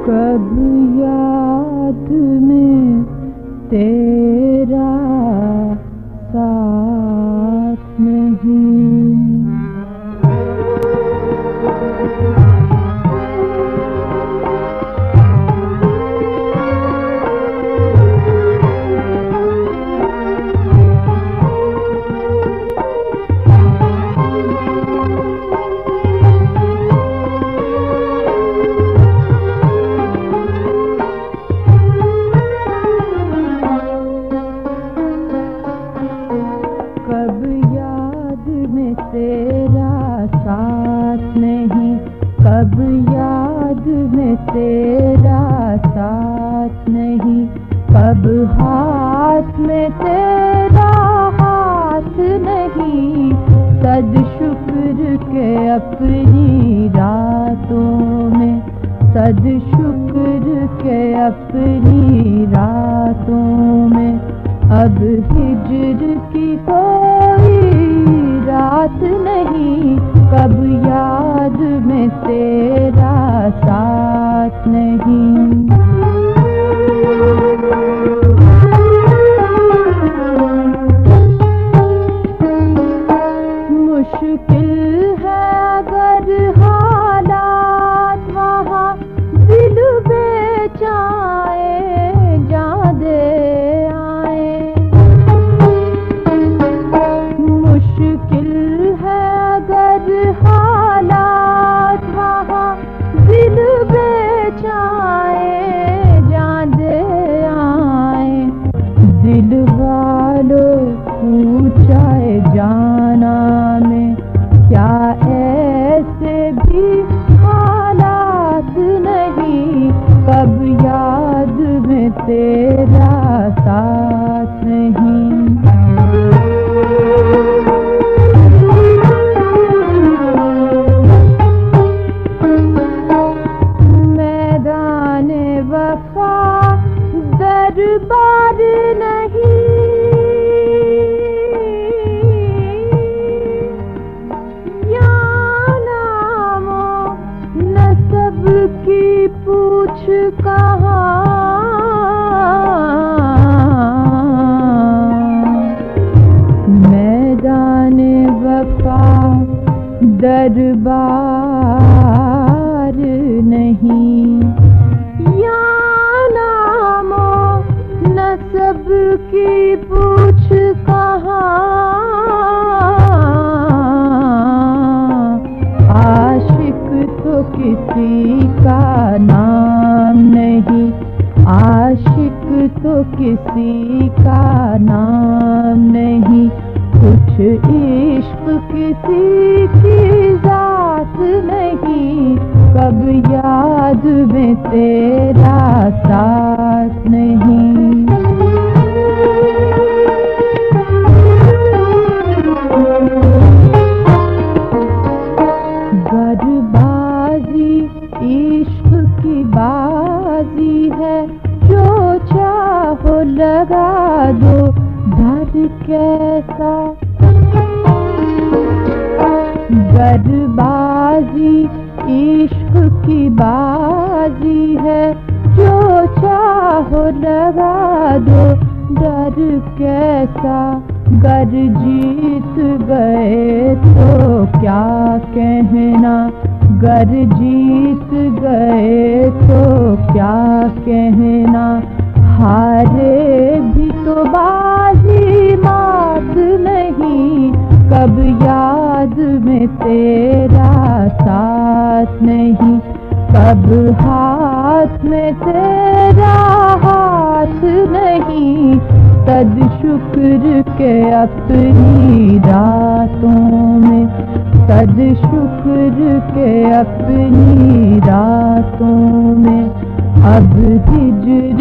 कब याद में तेरा साथ नहीं। कब याद में तेरा साथ नहीं, कब याद में तेरा साथ नहीं, कब हाथ में तेरा हाथ नहीं। सद शुक्र के अपनी रातों में, सद शुक्र के अपनी रातों में, अब हिज्र की कोई रात नहीं। कब याद में तेरा साथ नहीं। मुश्किल है अगर हालात वहाँ दिल बेचाए जान दे आए। मुश्किल है अगर हालात वहाँ दिल बेचाए जान दे आए। दिल वालों पूछाए जाना में क्या ऐसे भी हालात नहीं। कब याद में तेरा साथ नहीं। मैदाने वफा दरबार नहीं, की पूछ कहाँ। मैदाने वफा दरबार नहीं, या नामो नसब की पूछ कहाँ। आशिक तो किसी का नाम नहीं, आशिक तो किसी का नाम नहीं। कुछ इश्क किसी की जात नहीं। कब याद में तेरा साथ नहीं। गरबाजी इश्क की बाजी है, जो चाहो लगा दो डर कैसा। गरबाजी इश्क की बाजी है, जो चाहो लगा दो डर कैसा। गर जीत गए तो क्या कहना, गर जीत गए तो क्या कहना। हारे भी तो बाजी मात नहीं। कब याद में तेरा साथ नहीं, कब हाथ में तेरा हाथ नहीं। सद शुक्र के अपनी रातों में, सद शुक्र के अपनी रातों में, अब हिज्र